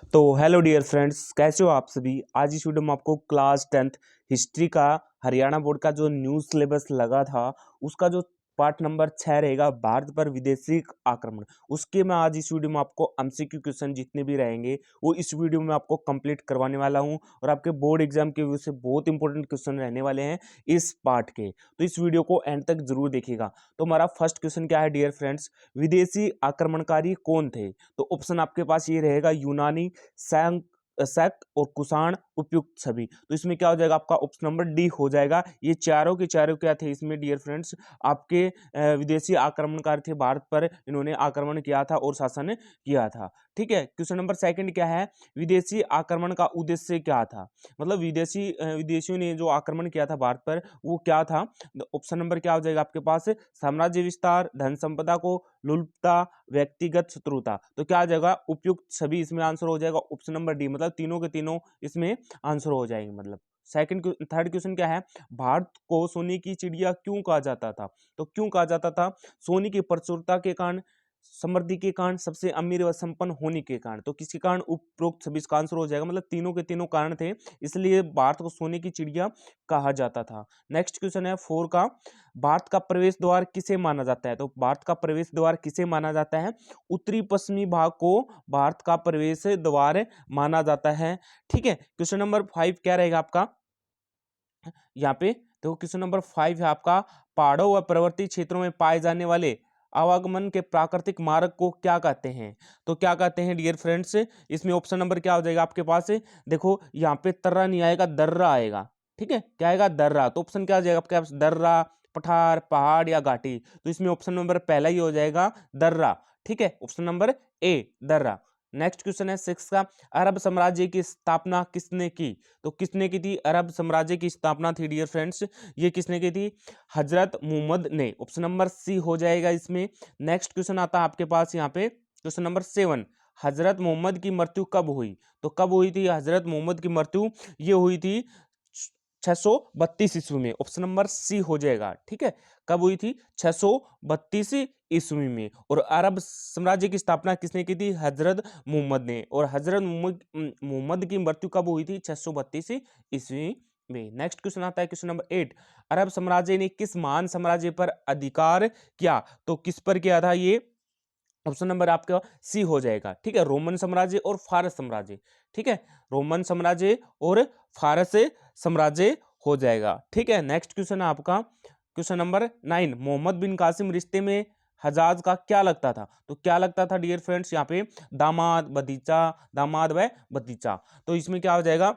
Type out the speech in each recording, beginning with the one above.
तो hello dear friends, कैसे हो आप सभी। आज इस वीडियो में आपको क्लास 10th हिस्ट्री का हरियाणा बोर्ड का जो न्यू सिलेबस लगा था उसका जो पार्ट नंबर 6 रहेगा, भारत पर विदेशी आक्रमण, उसके मैं आज इस वीडियो में आपको एमसीक्यू क्वेश्चन जितने भी रहेंगे वो इस वीडियो में आपको कंप्लीट करवाने वाला हूं। और आपके बोर्ड एग्जाम के व्यू से बहुत इंपॉर्टेंट क्वेश्चन रहने वाले हैं इस पार्ट के, तो इस वीडियो को एंड तक जरूर देखिएगा। तो हमारा फर्स्ट क्वेश्चन क्या है डियर फ्रेंड्स, विदेशी आक्रमणकारी कौन थे। तो ऑप्शन आपके पास ये रहेगा, यूनानी, सैंक शक और कुषाण, उपयुक्त सभी। तो इसमें क्या हो जाएगा, आपका ऑप्शन नंबर डी हो जाएगा। ये चारों के चारों क्या थे इसमें डियर फ्रेंड्स, आपके विदेशी आक्रमणकारी थे, भारत पर इन्होंने आक्रमण किया था और शासन किया था। ठीक है, क्वेश्चन नंबर सेकंड क्या है, विदेशी आक्रमण का उद्देश्य क्या था, मतलब विदेशियों ने जो आक्रमण किया था भारत पर वो क्या था। ऑप्शन नंबर क्या हो जाएगा आपके पास, साम्राज्य विस्तार, धन संपदा को लुप्तता, व्यक्तिगत शत्रुता। तो क्या आ जाएगा, उपयुक्त सभी इसमें आंसर हो जाएगा ऑप्शन नंबर डी, मतलब तीनों के तीनों इसमें आंसर हो जाएंगे। मतलब थर्ड क्वेश्चन क्या है, भारत को सोने की चिड़िया क्यों कहा जाता था। तो क्यों कहा जाता था, सोने की प्रचुरता के कारण, समृद्धि के कारण, सबसे अमीर व संपन्न होने के कारण। तो किसी कारण उपरोक्त सभी इसका आंसर हो जाएगा, मतलब तीनों के तीनों कारण थे, इसलिए भारत को सोने की चिड़िया कहा जाता था। नेक्स्ट क्वेश्चन है 4 का, भारत का प्रवेश द्वार किसे माना जाता है। तो भारत का प्रवेश द्वार किसे माना जाता है, उत्तरी पश्चिमी भाग को भारत का प्रवेश द्वार माना जाता है। ठीक है, क्वेश्चन नंबर 5 क्या रहेगा आपका यहाँ पे, तो क्वेश्चन नंबर 5 है आपका, पहाड़ों व पर्वतीय क्षेत्रों में पाए जाने वाले आवागमन के प्राकृतिक मार्ग को क्या कहते हैं। तो क्या कहते हैं डियर फ्रेंड्स, इसमें ऑप्शन नंबर क्या हो जाएगा आपके पास, देखो यहाँ पे तर्रा नहीं आएगा, दर्रा आएगा। ठीक है, क्या आएगा, दर्रा। तो ऑप्शन क्या हो जाएगा आपके पास, दर्रा, पठार, पहाड़ या घाटी। तो इसमें ऑप्शन नंबर पहला ही हो जाएगा, दर्रा। ठीक है, ऑप्शन नंबर ए, दर्रा। नेक्स्ट क्वेश्चन है 6 का, अरब साम्राज्य की स्थापना किसने की। तो किसने की थी, अरब साम्राज्य की स्थापना थी डियर फ्रेंड्स, ये किसने की थी, हजरत मोहम्मद ने। ऑप्शन नंबर सी हो जाएगा इसमें। नेक्स्ट क्वेश्चन आता है आपके पास यहाँ पे, क्वेश्चन नंबर 7, हजरत मोहम्मद की मृत्यु कब हुई। तो कब हुई थी हजरत मोहम्मद की मृत्यु, ये हुई थी 632 ईस्वी में। ऑप्शन नंबर सी हो जाएगा। ठीक है, कब हुई थी, 632 ईस्वी में। और अरब साम्राज्य की स्थापना किसने की थी, हजरत मोहम्मद ने। और हजरत मोहम्मद की मृत्यु कब हुई थी, 632 ईस्वी में। नेक्स्ट क्वेश्चन आता है क्वेश्चन नंबर 8, अरब साम्राज्य ने किस महान साम्राज्य पर अधिकार किया। तो किस पर किया था ये, ऑप्शन नंबर आपका सी हो जाएगा। ठीक है, रोमन साम्राज्य और फारस साम्राज्य। ठीक है, रोमन साम्राज्य और फारस साम्राज्य हो जाएगा। ठीक है, नेक्स्ट क्वेश्चन है आपका क्वेश्चन नंबर 9, मोहम्मद बिन कासिम रिश्ते में हजाज का क्या लगता था। तो क्या लगता था डियर फ्रेंड्स, यहाँ पे दामाद, भतीजा, दामाद व भतीजा। तो इसमें क्या हो जाएगा,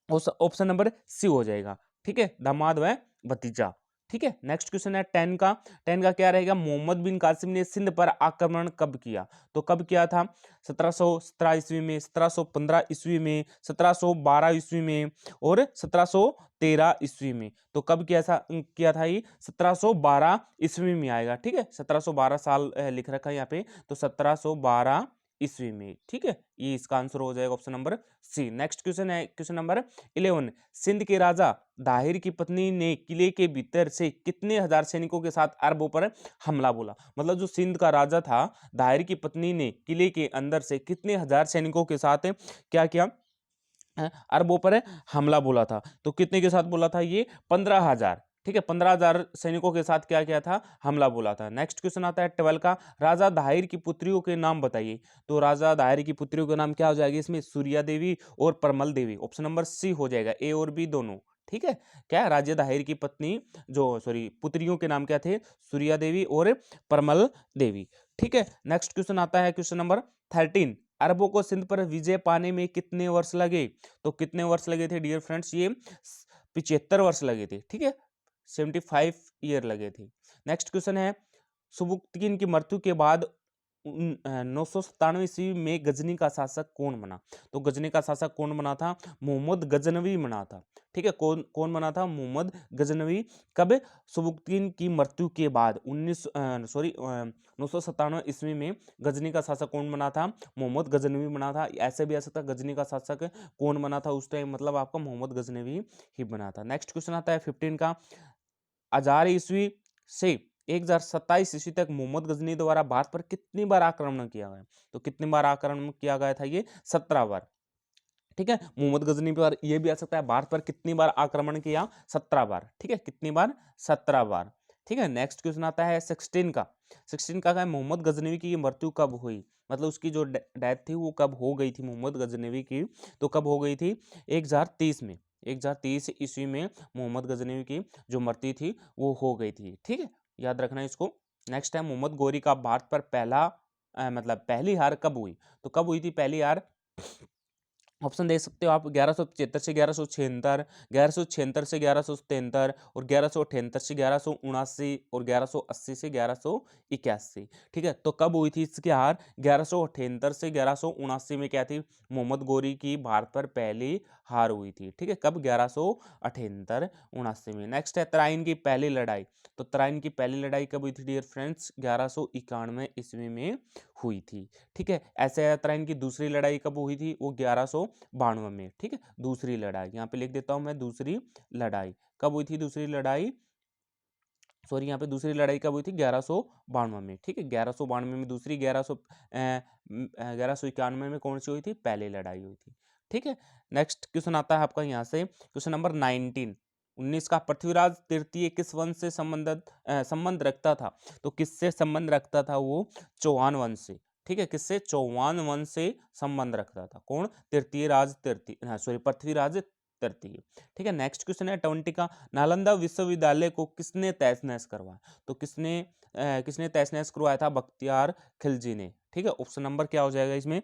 ऑप्शन नंबर सी हो जाएगा। ठीक है, दामाद व भतीजा। ठीक है, नेक्स्ट क्वेश्चन है 10 का क्या रहेगा, मोहम्मद बिन कासिम ने सिंध पर आक्रमण कब किया। तो कब किया था, 1717 ईस्वी में, 1715 ईस्वी में, 1712 ईस्वी में और 1713 ईस्वी में। तो कब किया था ये, 1712 ईस्वी में आएगा। ठीक है, 1712 साल लिख रखा है यहाँ पे, तो 1712 ईस्वी में। ठीक है, ये इसका आंसर हो जाएगा option number C. Next question है क्वेश्चन नंबर 11, सिंध के राजा दाहिर की पत्नी ने किले के भीतर से कितने हजार सैनिकों के साथ अरबों पर हमला बोला। मतलब जो सिंध का राजा था, दाहिर की पत्नी ने किले के अंदर से कितने हजार सैनिकों के साथ क्या किया, अरबों पर हमला बोला था। तो कितने के साथ बोला था ये, 15,000। ठीक है, 15,000 सैनिकों के साथ क्या किया था, हमला बोला था। नेक्स्ट क्वेश्चन आता है 12 का, राजा दाहिर की पुत्रियों के नाम बताइए। तो राजा दाहिर की पुत्रियों के नाम क्या हो जाएगा इसमें, सूर्या देवी और परमल देवी। ऑप्शन नंबर सी हो जाएगा, ए और बी दोनों। ठीक है, क्या राजा दाहिर की पत्नी पुत्रियों के नाम क्या थे, सूर्या देवी और परमल देवी। ठीक है, नेक्स्ट क्वेश्चन आता है क्वेश्चन नंबर 13, अरबों को सिंध पर विजय पाने में कितने वर्ष लगे। तो कितने वर्ष लगे थे डियर फ्रेंड्स, ये 75 वर्ष लगे थे। ठीक है, 75 ईयर लगे थे। नेक्स्ट क्वेश्चन है, सुबुक्तकीन की मृत्यु के बाद 997 ईस्वी में गजनी का शासक कौन बना। तो गजनी का शासक कौन बना था, मोहम्मद गजनवी बना था। ठीक है, कौन कौन बना था, मोहम्मद गजनवी। कब, सुबुक्तकीन की मृत्यु के बाद 997 ईस्वी में गजनी का शासक कौन बना था, मोहम्मद गजनवी बना था। ऐसे भी आ सकता है गजनी का शासक कौन बना था उस टाइम, मतलब आपका मोहम्मद गजनवी ही बना था। नेक्स्ट क्वेश्चन आता है 15 का, 1000 ईस्वी से 1027 ईस्वी तक मोहम्मद गजनी द्वारा भारत पर कितनी बार आक्रमण किया गया? तो कितनी बार आक्रमण किया गया था? ये 17 बार। ठीक है, मोहम्मद गजनी पर ये भी आ सकता है, भारत पर कितनी बार आक्रमण किया? 17 बार। ठीक है, कितनी बार? 17 बार। ठीक है, नेक्स्ट क्वेश्चन आता है 16 का। 16 का है मोहम्मद गजनवी की मृत्यु कब हुई? मतलब उसकी जो डेथ थी वो कब हो गई थी मोहम्मद गजनवी की? तो कब हो गई थी? 1030 में। 1030 ईस्वी में मोहम्मद गजनवी की जो मृत्यु थी वो हो गई थी। ठीक है, याद रखना इसको। नेक्स्ट है मोहम्मद गोरी का भारत पर पहला मतलब पहली हार कब हुई? तो कब हुई थी पहली हार? ऑप्शन दे सकते हो आप। 1175 से 1176, 1176 से 1173 और 1178 से 1179 और 1180 से 1181। ठीक है, तो कब हुई थी इसकी हार? 1178 से 1179 में क्या थी? मोहम्मद गोरी की भारत पर पहली हार हुई थी। ठीक है, कब? 1178 79 में। नेक्स्ट है तराइन की पहली लड़ाई। तो तराइन की पहली लड़ाई कब हुई थी डियर फ्रेंड्स? 1191 ईस्वी में हुई थी। ठीक है, ऐसे तराइन की दूसरी लड़ाई कब हुई थी? वो 1192 में। ठीक है, दूसरी लड़ाई यहाँ पे लिख देता हूं मैं, दूसरी लड़ाई कब हुई थी? दूसरी लड़ाई, सॉरी, यहाँ पे दूसरी लड़ाई कब हुई थी? 1192 में। ठीक है, 1192 में दूसरी, 1191 में कौन सी हुई थी? पहली लड़ाई हुई थी। ठीक है, नेक्स्ट क्वेश्चन आता है आपका यहाँ से, क्वेश्चन नंबर 19 का। पृथ्वीराज तृतीय किस वंश से संबंध रखता था? तो किससे संबंध रखता था वो? चौहान वंश से। ठीक है, किससे? चौहान वंश से संबंध रखता था। कौन? तृतीय राज तृतीय, सॉरी, पृथ्वीराज तृतीय। ठीक है, नेक्स्ट क्वेश्चन है 20 का। नालंदा विश्वविद्यालय को किसने तहस नहस करवाया? तो किसने तहस नहस करवाया था? बख्तियार खिलजी ने। ठीक है, ऑप्शन नंबर क्या हो जाएगा इसमें?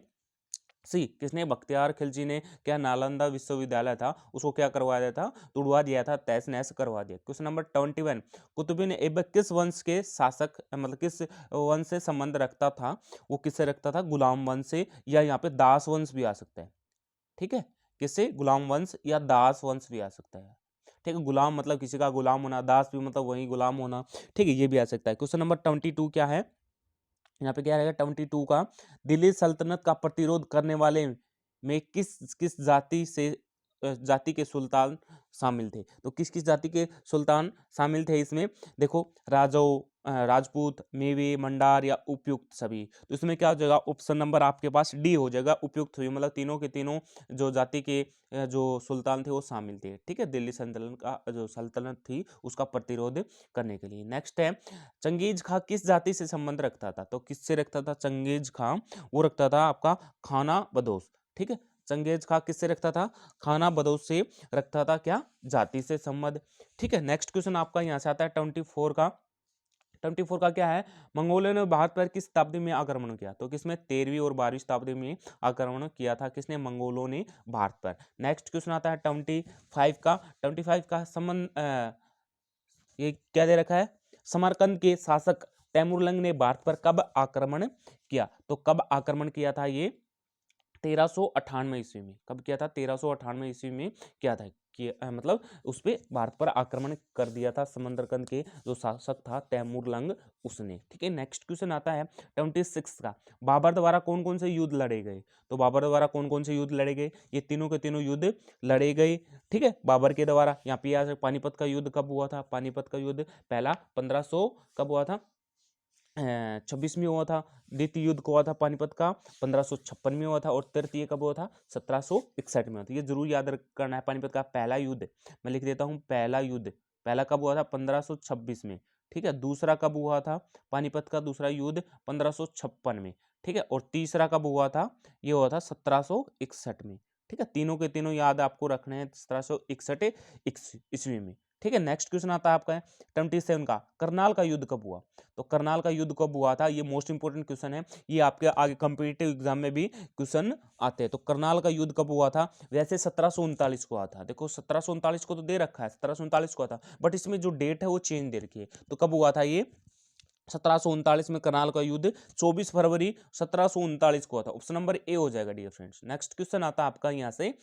सी। किसने? बख्तियार खिलजी ने क्या नालंदा विश्वविद्यालय था उसको क्या करवा दिया था? तुड़वा दिया था, तहस नहस करवा दिया। क्वेश्चन नंबर 21, कुतुबुद्दीन ऐबक किस वंश के शासक, मतलब किस वंश से संबंध रखता था? वो किससे रखता था? गुलाम वंश से, या यहाँ पे दास वंश भी आ सकता है। ठीक है, किससे? गुलाम वंश या दास वंश भी आ सकता है। ठीक है, गुलाम मतलब किसी का गुलाम होना, दास भी मतलब वही गुलाम होना। ठीक है, ये भी आ सकता है। क्वेश्चन नंबर 22 क्या है? यहाँ पे क्या रहेगा 22 का? दिल्ली सल्तनत का प्रतिरोध करने वाले में किस किस जाति के सुल्तान शामिल थे? तो किस किस जाति के सुल्तान शामिल थे इसमें? देखो, राजपूत, मेवे, मंडार या उपयुक्त सभी। तो इसमें क्या हो जाएगा? ऑप्शन नंबर आपके पास डी हो जाएगा, उपयुक्त सभी। मतलब तीनों के तीनों जो जाति के जो सुल्तान थे वो शामिल थे। ठीक है, दिल्ली सल्तनत का जो सल्तनत थी उसका प्रतिरोध करने के लिए। नेक्स्ट है चंगेज खां किस जाति से संबंध रखता था? तो किससे रखता था चंगेज खां? वो रखता था आपका खाना बदोश। ठीक है, चंगेज खां किससे रखता था? खाना बदोश से रखता था क्या? जाति से संबंध। ठीक है, नेक्स्ट क्वेश्चन आपका यहाँ से आता है 24 का। 24 का क्या है? मंगोलों ने भारत पर किस शताब्दी में आक्रमण किया? तो किसमें? 13वीं और 12वीं शताब्दी में आक्रमण किया था। किसने? मंगोलों ने भारत पर। नेक्स्ट क्वेश्चन आता है 25 का। 25 का संबंध ये क्या दे रखा है? समरकंद के शासक तैमूरलंग ने भारत पर कब आक्रमण किया? तो कब आक्रमण किया था ये? 1398 ईस्वी में। कब किया था? 1398 ईस्वी में किया था मतलब उस पे भारत पर आक्रमण कर दिया था समरकंद के जो शासक था तैमूरलंग, उसने। ठीक है, नेक्स्ट क्वेश्चन आता है 26 का। बाबर द्वारा कौन कौन से युद्ध लड़े गए? तो बाबर द्वारा कौन कौन से युद्ध लड़े गए? ये तीनों के तीनों युद्ध लड़े गए। ठीक है, बाबर के द्वारा। यहाँ पे पानीपत का युद्ध कब हुआ था? पानीपत का युद्ध पहला 1500 कब हुआ था? 26 में हुआ था। द्वितीय युद्ध हुआ था पानीपत का 1556 में हुआ था, और तृतीय कब हुआ था? 1761 में हुआ था। ये जरूर याद करना है। पानीपत का पहला युद्ध मैं लिख देता हूँ, पहला युद्ध पहला कब हुआ था? 1526 में। ठीक है, दूसरा कब हुआ था? पानीपत का दूसरा युद्ध 1556 में। ठीक है, और तीसरा कब हुआ था? ये हुआ था 1761 में। ठीक है, तीनों के तीनों याद आपको रखने हैं 1761 ईस्वी में। ठीक है, नेक्स्ट क्वेश्चन आता है आपका 27 का। करनाल का युद्ध कब हुआ? तो करनाल का युद्ध कब हुआ था? ये मोस्ट इंपोर्टेंट क्वेश्चन है। ये आपके आगे कॉम्पिटिटिव एग्जाम में भी क्वेश्चन आते हैं। तो करनाल का युद्ध कब हुआ था? वैसे 1739 को हुआ था। देखो 1739 को तो दे रखा है, 1739 को था, बट इसमें जो डेट है वो चेंज दे रखी है। तो कब हुआ था ये? 1739 में करनाल का युद्ध 24 फरवरी 1739 को हुआ था। ऑप्शन नंबर ए हो जाएगा डियर फ्रेंड्स। नेक्स्ट क्वेश्चन आता है आपका यहाँ से,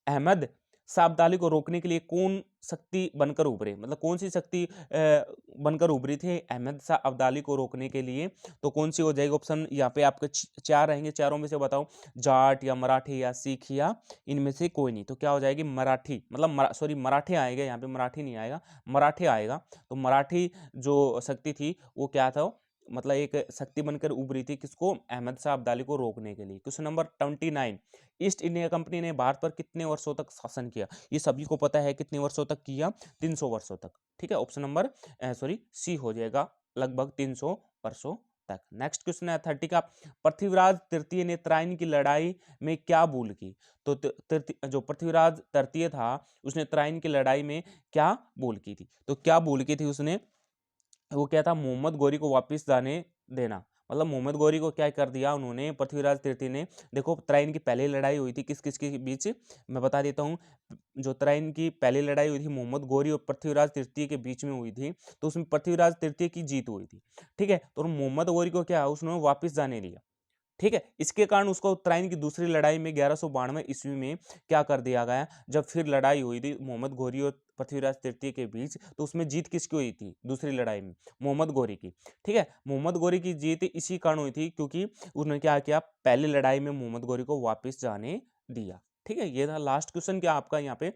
अहमद शाह अब्दाली को रोकने के लिए कौन शक्ति बनकर उभरे, मतलब कौन सी शक्ति बनकर उभरी थी अहमद शाह अब्दाली को रोकने के लिए? तो कौन सी हो जाएगी? ऑप्शन यहाँ पे आपके चार रहेंगे, चारों में से बताओ, जाट या मराठी या सिख या इनमें से कोई नहीं। तो क्या हो जाएगी? मराठी, मतलब सॉरी मराठे आएगा, यहाँ पे मराठी नहीं आएगा, मराठे आएगा। तो मराठी जो शक्ति थी वो क्या था, मतलब एक शक्ति बनकर उभरी थी, किसको? अहमद शाह अब्दाली को रोकने के लिए। Question number 29, east India company ने भारत पर कितने वर्षों तक शासन किया? ये सभी को पता है, कितने वर्षों तक किया? 300 वर्षों तक। ठीक है, ऑप्शन नंबर सॉरी सी हो जाएगा, लगभग 300 वर्षों तक। नेक्स्ट क्वेश्चन है 30 का, पृथ्वीराज तृतीय ने तराइन की लड़ाई में क्या भूल की? तो जो पृथ्वीराज तृतीय था उसने तराइन की लड़ाई में क्या भूल की थी? तो क्या भूल की थी उसने? वो क्या था? मोहम्मद गौरी को वापस जाने देना। मतलब मोहम्मद गौरी को क्या कर दिया उन्होंने, पृथ्वीराज तृतीय ने। देखो तराइन की पहली लड़ाई हुई थी किस किस के बीच, मैं बता देता हूँ। जो तराइन की पहली लड़ाई हुई थी मोहम्मद गौरी और पृथ्वीराज तृतीय के बीच में हुई थी, तो उसमें पृथ्वीराज तृतीय की जीत हुई थी। ठीक है, तो मोहम्मद गौरी को क्या उसने वापस जाने दिया। ठीक है, इसके कारण उसको तराइन की दूसरी लड़ाई में 1192 ईस्वी में क्या कर दिया गया, जब फिर लड़ाई हुई थी मोहम्मद गौरी और पृथ्वीराज तृतीय के बीच, तो उसमें जीत किसकी हुई थी दूसरी लड़ाई में? मोहम्मद गौरी की। ठीक है, मोहम्मद गौरी की जीत इसी कारण हुई थी क्योंकि उन्होंने क्या किया, पहली लड़ाई में मोहम्मद गौरी को वापस जाने दिया। ठीक है, ये था लास्ट क्वेश्चन। क्या आपका यहाँ पे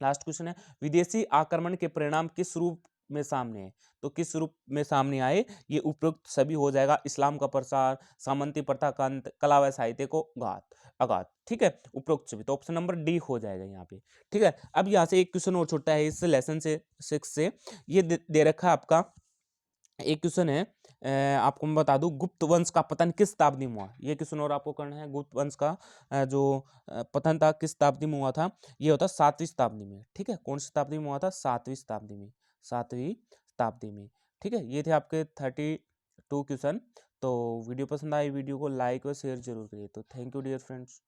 लास्ट क्वेश्चन है, विदेशी आक्रमण के परिणाम किस रूप में सामने है? तो किस रूप में सामने आए? ये उपरोक्त सभी हो जाएगा, इस्लाम का प्रसार, सामंती प्रथा का अंत, कला व साहित्य को आघात। ठीक है, उपरोक्त सभी। तो ऑप्शन नंबर डी हो जाएगा यहाँ पे। ठीक है, अब यहाँ से एक क्वेश्चन और छोटा है इस लेसन से 6 से, ये दे रखा है आपका। एक क्वेश्चन है, आपको मैं बता दूं, गुप्त वंश का पतन किस शताब्दी में हुआ? ये क्वेश्चन और आपको करना है। गुप्त वंश का जो पतन था किस शताब्दी में हुआ था? ये होता 7वीं शताब्दी में। ठीक है, कौन सी शताब्दी में हुआ था? 7वीं शताब्दी में, 7वीं शताब्दी में। ठीक है, ये थे आपके 32 क्वेश्चन। तो वीडियो पसंद आई, वीडियो को लाइक और शेयर जरूर करिए। तो थैंक यू डियर फ्रेंड्स।